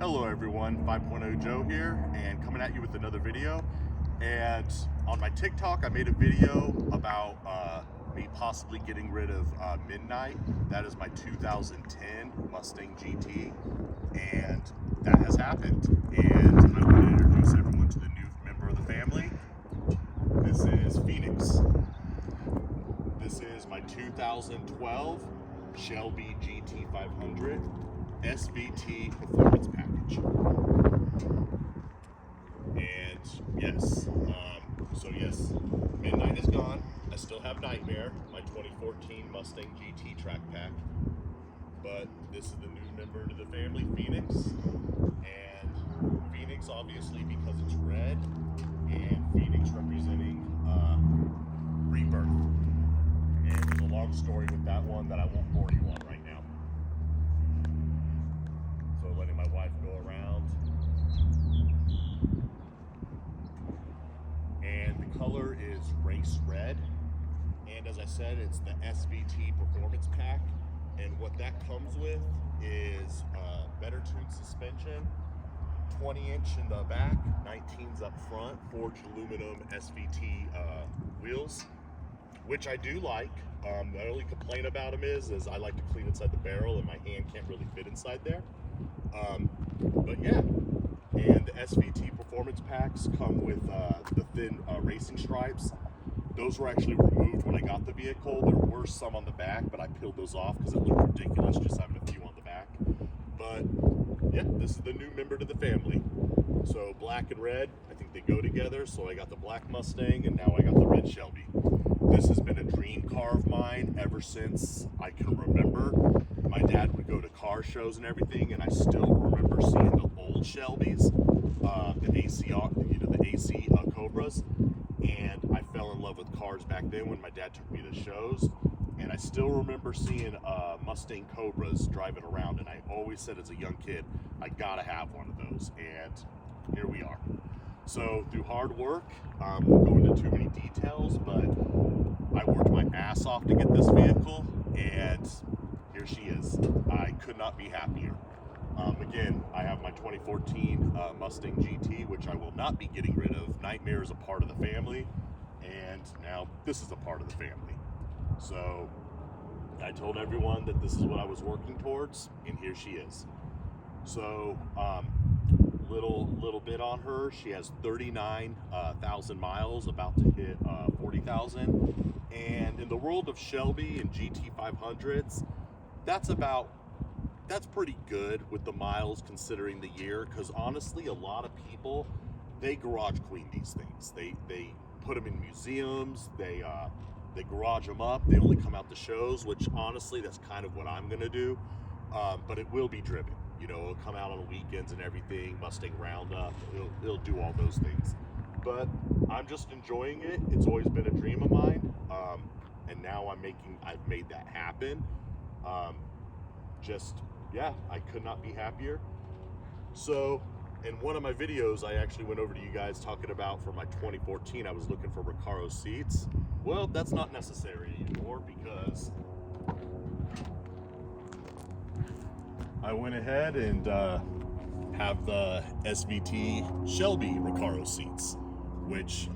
Hello everyone, 5.0 Joe here, and coming at you with another video. And on my TikTok, I made a video about me possibly getting rid of Midnight. That is my 2010 Mustang GT, and that has happened. And I want to introduce everyone to the new member of the family. This is Phoenix. This is my 2012 Shelby GT500 SVT performance package. And yes, yes, Midnight is gone. I still have Nightmare, my 2014 Mustang GT track pack. But this is the new member to the family, Phoenix. And Phoenix, obviously, because it's red, and Phoenix representing rebirth. And there's a long story with that one that I won't bore you on right now. So letting my wife go around. And the color is race red. And as I said, it's the SVT performance pack. And what that comes with is better tuned suspension, 20-inch in the back, 19s up front, forged aluminum SVT wheels, which I do like. The only complaint about them is I like to clean inside the barrel and my hand can't really fit inside there. But yeah, and the SVT performance packs come with the thin racing stripes. Those were actually removed when I got the vehicle. There were some on the back, but I peeled those off because it looked ridiculous just having a few on the back. But yeah, this is the new member to the family. So black and red, I think they go together. So I got the black Mustang and now I got the red Shelby. This has been a dream car of mine ever since I can remember. My dad would go to car shows and everything, and I still remember seeing the old Shelbys, the AC Cobras, and I fell in love with cars back then when my dad took me to shows. And I still remember seeing Mustang Cobras driving around, and I always said as a young kid, I gotta have one of those, and here we are. So through hard work, won't go into too many details, but I worked my ass off to get this vehicle, and here she is. I could not be happier. Again, I have my 2014 Mustang GT, which I will not be getting rid of. Nightmare is a part of the family, and now this is a part of the family. So I told everyone that this is what I was working towards, and here she is. So little bit on her. She has 39,000 miles, about to hit 40,000. And in the world of Shelby and GT500s, that's pretty good with the miles considering the year, because honestly a lot of people, they garage clean these things. They put them in museums, they garage them up, they only come out to shows, which honestly that's kind of what I'm gonna do. But it will be driven, you know, it'll come out on the weekends and everything, Mustang Roundup, it'll do all those things. But I'm just enjoying it. It's always been a dream of mine, and now I've made that happen. Yeah, I could not be happier. So in one of my videos, I actually went over to you guys talking about for my 2014, I was looking for Recaro seats. Well, that's not necessary anymore because I went ahead and have the SVT Shelby Recaro seats, which,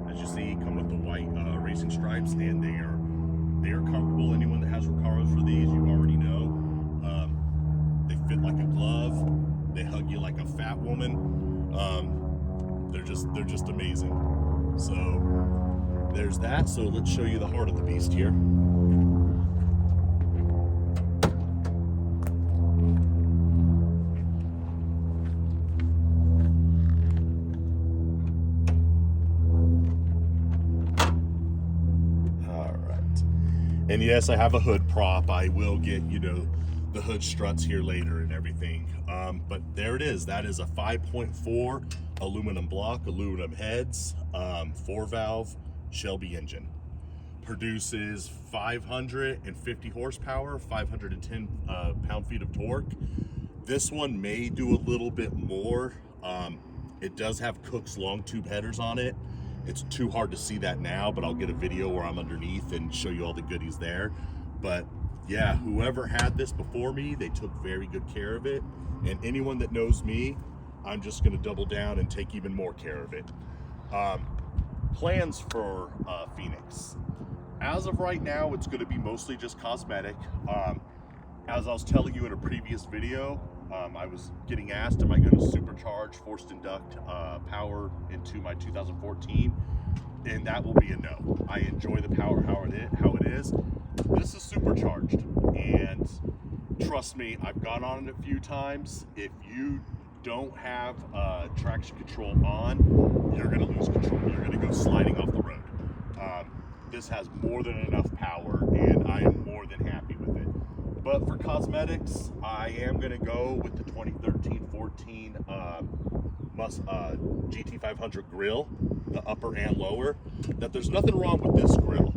as you see, come with the white racing stripes, and they are comfortable. Anyone that has Recaros for these, you already know. They fit like a glove. They hug you like a fat woman. They're just amazing. So there's that. So let's show you the heart of the beast here. And yes, I have a hood prop. I will get, you know, the hood struts here later and everything. But there it is. That is a 5.4 aluminum block, aluminum heads, 4-valve Shelby engine. Produces 550 horsepower, 510 pound-feet of torque. This one may do a little bit more. It does have Cook's long tube headers on it. It's too hard to see that now, but I'll get a video where I'm underneath and show you all the goodies there. But yeah, whoever had this before me, they took very good care of it. And anyone that knows me, I'm just going to double down and take even more care of it. Plans for Phoenix. As of right now, it's going to be mostly just cosmetic. As I was telling you in a previous video, I was getting asked, am I going to supercharge forced induct power into my 2014? And that will be a no. I enjoy the power how it is. This is supercharged, and trust me, I've gone on it a few times. If you don't have traction control on, you're going to lose control. You're going to go sliding off the road. This has more than enough power, and I am more than happy with it. But for cosmetics, I am going to go with the 2013-14 GT500 grill, the upper and lower. That there's nothing wrong with this grill.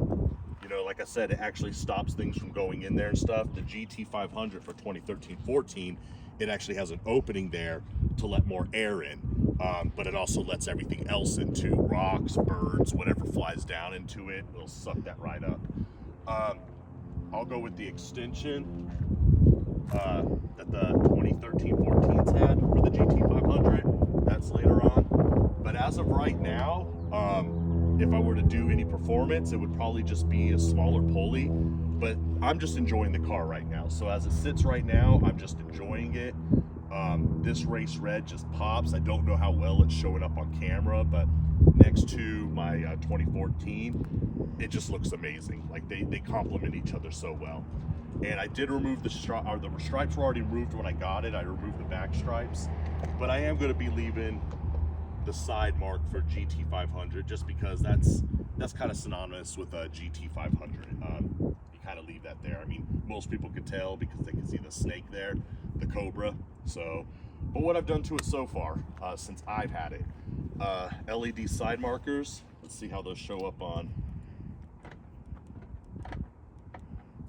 You know, like I said, it actually stops things from going in there and stuff. The GT500 for 2013-14, it actually has an opening there to let more air in. But it also lets everything else into rocks, birds, whatever flies down into it. It'll suck that right up. I'll go with the extension that the 2013-14s had for the GT500. That's later on. But as of right now, if I were to do any performance, it would probably just be a smaller pulley. But I'm just enjoying the car right now. So as it sits right now, I'm just enjoying it. This race red just pops. I don't know how well it's showing up on camera, but next to my 2014, it just looks amazing. Like they complement each other so well. And I did remove the stripes were already removed when I got it. I removed the back stripes, but I am going to be leaving the side mark for GT500 just because that's kind of synonymous with a GT500. You kind of leave that there. I mean, most people could tell because they can see the snake there, the Cobra. So, but what I've done to it so far since I've had it, LED side markers. Let's see how those show up on.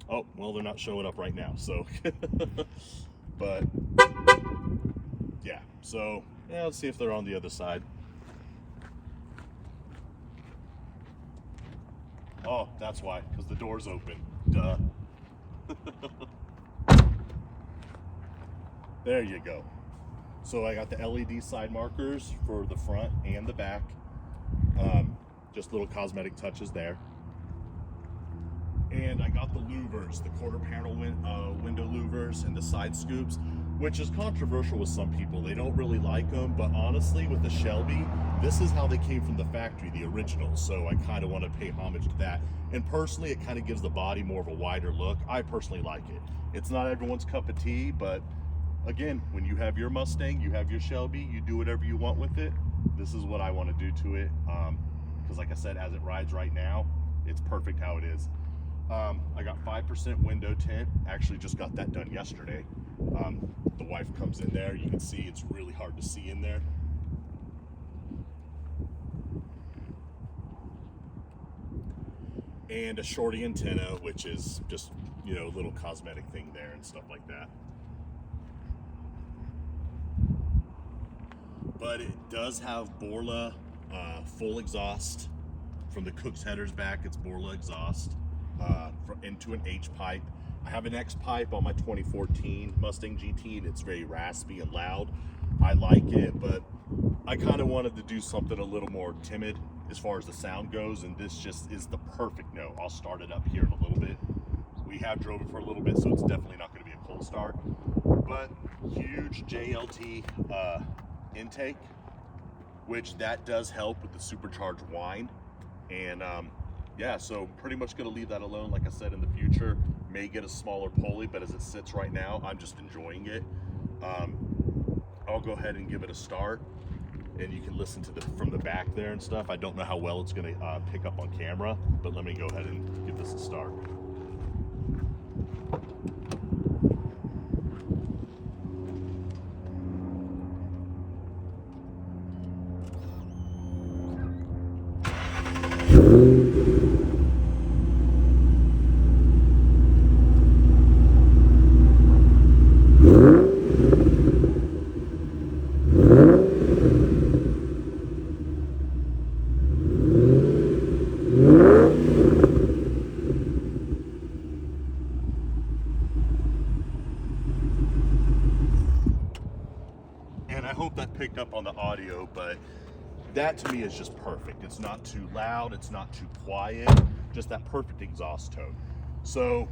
Oh, well, they're not showing up right now. So, but yeah. So yeah, let's see if they're on the other side. Oh, that's why, because the door's open. Duh. There you go. So I got the LED side markers for the front and the back. Just little cosmetic touches there. And I got the louvers, the quarter panel window louvers and the side scoops, which is controversial with some people. They don't really like them, but honestly, with the Shelby, this is how they came from the factory, the original. So I kind of want to pay homage to that. And personally, it kind of gives the body more of a wider look. I personally like it. It's not everyone's cup of tea, but again, when you have your Mustang, you have your Shelby, you do whatever you want with it. This is what I want to do to it. Because like I said, as it rides right now, it's perfect how it is. I got 5% window tint. Actually just got that done yesterday. The wife comes in there. You can see it's really hard to see in there. And a shorty antenna, which is just, you know, a little cosmetic thing there and stuff like that. But it does have Borla full exhaust. From the Cook's headers back, it's Borla exhaust into an H pipe. I have an X pipe on my 2014 Mustang GT, and it's very raspy and loud. I like it, but I kind of wanted to do something a little more timid as far as the sound goes, and this just is the perfect note. I'll start it up here in a little bit. We have drove it for a little bit, so it's definitely not going to be a cold start. But huge JLT intake, which that does help with the supercharged whine. And yeah, so pretty much going to leave that alone. Like I said, in the future, may get a smaller pulley, but as it sits right now, I'm just enjoying it. I'll go ahead and give it a start, and you can listen to from the back there and stuff. I don't know how well it's going to pick up on camera, but let me go ahead and give this a start. and I hope that picked up on the audio, but that to me is just perfect. It's not too loud, it's not too quiet, just that perfect exhaust tone. So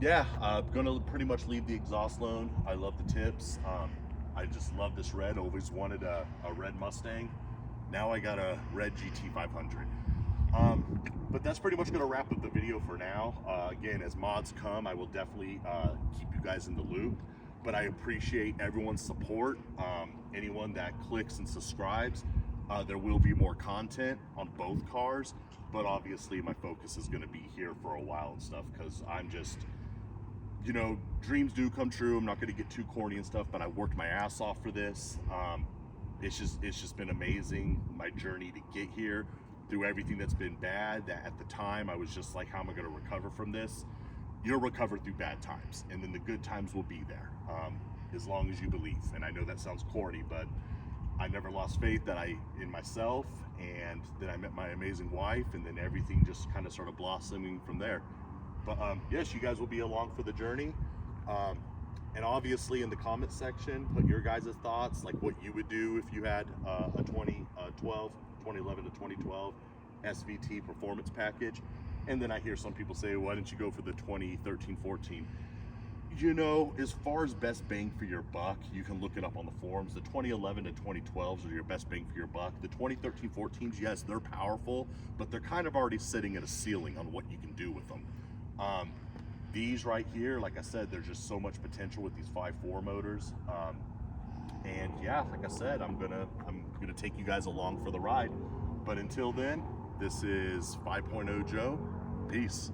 yeah, I'm gonna pretty much leave the exhaust alone. I love the tips. I just love this red. Always wanted a red Mustang. Now I got a red GT500. But that's pretty much gonna wrap up the video for now. Again, as mods come, I will definitely keep you guys in the loop. But I appreciate everyone's support. Anyone that clicks and subscribes, there will be more content on both cars. But obviously my focus is gonna be here for a while and stuff, because I'm just, you know, dreams do come true. I'm not going to get too corny and stuff, but I worked my ass off for this. It's just been amazing, my journey to get here, through everything that's been bad. That at the time I was just like, how am I going to recover from this? You'll recover through bad times, and then the good times will be there, as long as you believe. And I know that sounds corny, but I never lost faith in myself, and then I met my amazing wife, and then everything just kind of started blossoming from there. But yes, you guys will be along for the journey. And obviously in the comment section, put your guys' thoughts, like what you would do if you had a 2011 to 2012 SVT performance package. And then I hear some people say, why didn't you go for the 2013-14? You know, as far as best bang for your buck, you can look it up on the forums. The 2011 to 2012s are your best bang for your buck. The 2013-14s, yes, they're powerful, but they're kind of already sitting at a ceiling on what you can do with them. These right here, like I said, there's just so much potential with these 5.4 motors. And yeah, like I said, I'm gonna take you guys along for the ride. But until then, this is 5.0 Joe. Peace.